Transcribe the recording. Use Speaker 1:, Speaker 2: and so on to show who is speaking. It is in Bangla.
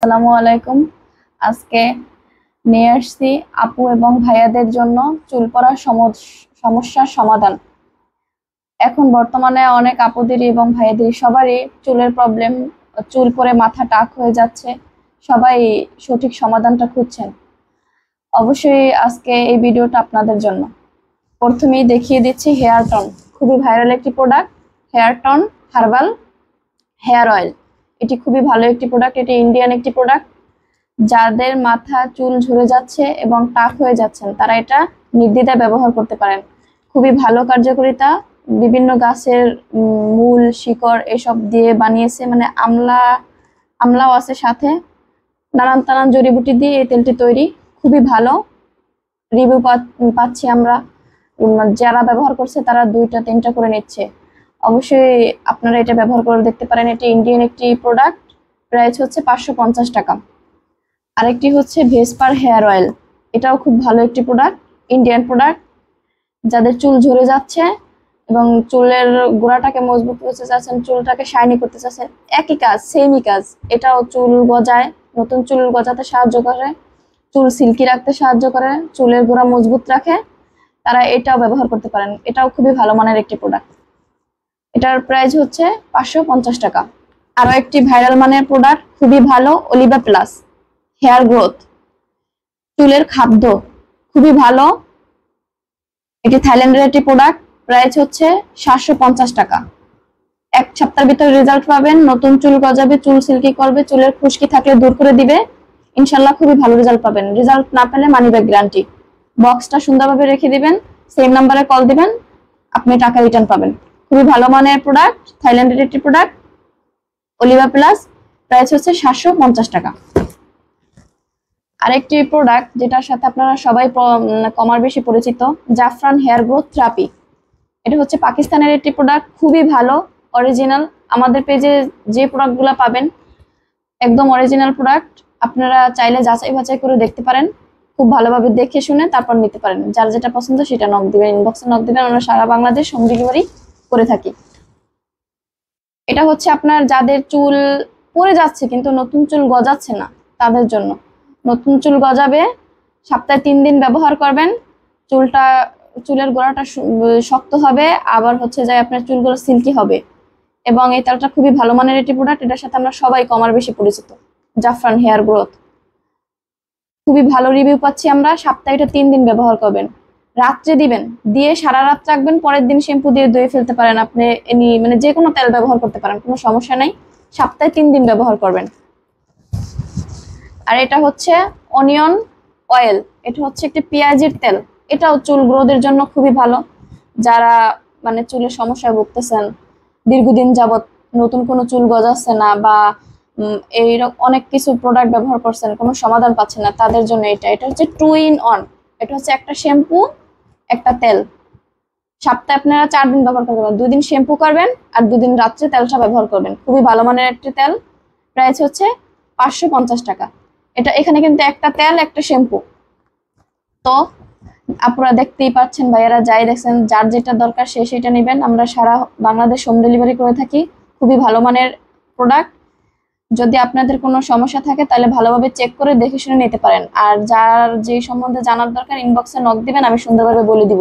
Speaker 1: আসসালামু আলাইকুম। আজকে নিয়ে আসছি আপু এবং ভাইয়াদের জন্য চুল পড়ার সমস্যার সমাধান। এখন বর্তমানে অনেক আপুদেরই এবং ভাইয়াদেরই সবারই চুলের প্রবলেম, চুল পড়ে মাথা টাক হয়ে যাচ্ছে। সবাই সঠিক সমাধানটা খুঁজছেন। অবশ্যই আজকে এই ভিডিওটা আপনাদের জন্য। প্রথমেই দেখিয়ে দিচ্ছি হেয়ার টন, খুবই ভাইরাল একটি product. Hair ton herbal hair oil, এটি খুবই ভালো একটি প্রোডাক্ট। এটি ইন্ডিয়ান একটি প্রোডাক্ট। যাদের মাথা চুল ঝরে যাচ্ছে এবং টাক হয়ে যাচ্ছেন তারা এটা নির্দ্বিধায় ব্যবহার করতে পারেন। খুবই ভালো কার্যকারিতা। বিভিন্ন গাছের মূল, শিকড় এসব দিয়ে বানিয়েছে, মানে আমলাও আছে সাথে। নানান জড়িবুটি দিয়ে এই তেলটি তৈরি। খুবই ভালো রিভিউ পাচ্ছি আমরা। যারা ব্যবহার করছে তারা 2টা-3টা করে নিচ্ছে। অবশ্যই আপনারা এটা ব্যবহার করে দেখতে পারেন। এটি ইন্ডিয়ান একটি প্রোডাক্ট, প্রাইস হচ্ছে 550 টাকা। আরেকটি হচ্ছে ভেসপার হেয়ার অয়েল, এটাও খুব ভালো একটি প্রোডাক্ট, ইন্ডিয়ান প্রোডাক্ট। যাদের চুল ঝরে যাচ্ছে এবং চুলের গোড়াটাকে মজবুত করতে চাচ্ছেন, চুলটাকে শাইনি করতে চাচ্ছেন, একই কাজ, সেমই কাজ। এটাও চুল গজায়, নতুন চুল গজাতে সাহায্য করে, চুল সিল্কি রাখতে সাহায্য করে, চুলের গোড়া মজবুত রাখে, তারা এটাও ব্যবহার করতে পারেন। এটাও খুবই ভালো মানের একটি প্রোডাক্ট। এটার প্রাইস হচ্ছে 550 টাকা। আরো একটি ভাইরাল মানের প্রোডাক্ট, খুবই ভালো, অলিভা প্লাস হেয়ার গ্রোথ, চুলের খাদ্য, খুবই ভালো। এটি থাইল্যান্ডের একটি প্রোডাক্ট, প্রাইস হচ্ছে 750 টাকা। 1 সপ্তাহের ভিতরে রেজাল্ট পাবেন। নতুন চুল গজাবে, চুল সিল্কি করবে, চুলের খুশকি থাকলে দূর করে দিবে। ইনশাল্লাহ খুবই ভালো রেজাল্ট পাবেন। রেজাল্ট না পেলে মানি ব্যাক গ্যারান্টি। বক্সটা সুন্দরভাবে রেখে দিবেন, সেম নাম্বারে কল দিবেন, আপনি টাকা রিটার্ন পাবেন। খুবই ভালো মানের প্রোডাক্ট, থাইল্যান্ডের একটি প্রোডাক্ট, অলিভা প্লাস, প্রাইস হচ্ছে 750 টাকা। আরেকটি প্রোডাক্ট যেটার সাথে আপনারা সবাই কমার বেশি পরিচিত, জাফরান হেয়ার গ্রোথ থেরাপি। এটা হচ্ছে পাকিস্তানের একটি প্রোডাক্ট, খুবই ভালো, অরিজিনাল। আমাদের পেজে যে প্রোডাক্টগুলো পাবেন একদম অরিজিনাল প্রোডাক্ট। আপনারা চাইলে যাচাই বাছাই করে দেখতে পারেন, খুব ভালোভাবে দেখে শুনে তারপর নিতে পারেন। যার যেটা পছন্দ সেটা নক দিবেন, ইনবক্সে নক দিবেন। আমরা সারা বাংলাদেশ হোম ডেলিভারি করে থাকি। এটা হচ্ছে আপনার যাদের চুল পড়ে যাচ্ছে কিন্তু নতুন চুল গজাচ্ছে না, তাদের জন্য। নতুন চুল গজাবে, সপ্তাহে 3 দিন ব্যবহার করবেন, চুলের গোড়াটা শক্ত হবে, আবার হচ্ছে যে আপনার চুলগুলো সিল্কি হবে। এবং এই তেলটা খুবই ভালো মানের একটি প্রোডাক্ট। এটার সাথে আমরা সবাই কমার বেশি পরিচিত, জাফরান হেয়ার গ্রোথ। খুবই ভালো রিভিউ পাচ্ছি আমরা। সপ্তাহে এটা 3 দিন ব্যবহার করবেন, রাত্রে দিবেন, দিয়ে সারা রাত রাখবেন, পরের দিন শ্যাম্পু দিয়ে ধুয়ে ফেলতে পারেন। আপনি মানে যে কোনো তেল ব্যবহার করতে পারেন, কোনো সমস্যা নাই। সপ্তাহে 3 দিন ব্যবহার করবেন। আর এটা হচ্ছে অনিয়ন অয়েল, এটা হচ্ছে একটি পেঁয়াজের তেল। এটাও চুল গ্রোথের জন্য খুবই ভালো। যারা মানে চুলের সমস্যায় ভুগতেছেন, দীর্ঘদিন যাবত নতুন কোনো চুল গজাচ্ছে না, বা এইরকম অনেক কিছু প্রোডাক্ট ব্যবহার করছেন, কোনো সমাধান পাচ্ছেন না, তাদের জন্য এটা হচ্ছে 2 in 1। এটা হচ্ছে একটা শ্যাম্পু, একটা তেল। সপ্তাহে আপনারা 4 দিন ব্যবহার করতে পারবেন। 2 দিন শ্যাম্পু করবেন আর 2 দিন রাত্রে তেলটা ব্যবহার করবেন। খুবই ভালো মানের একটি তেল, প্রাইস হচ্ছে 550 টাকা। এটা এখানে কিন্তু একটা তেল, একটা শ্যাম্পু। তো আপনারা দেখতেই পাচ্ছেন, ভাইয়ারা যাই দেখছেন, যার যেটা দরকার সে সেটা নেবেন। আমরা সারা বাংলাদেশ হোম ডেলিভারি করে থাকি। খুবই ভালো মানের প্রোডাক্ট। যদি আপনাদের কোনো সমস্যা থাকে তাহলে ভালোভাবে চেক করে দেখে শুনে নিতে পারেন। আর যার যে সম্বন্ধে জানার দরকার ইনবক্সে নক দিবেন, আমি সুন্দরভাবে বলে দিব।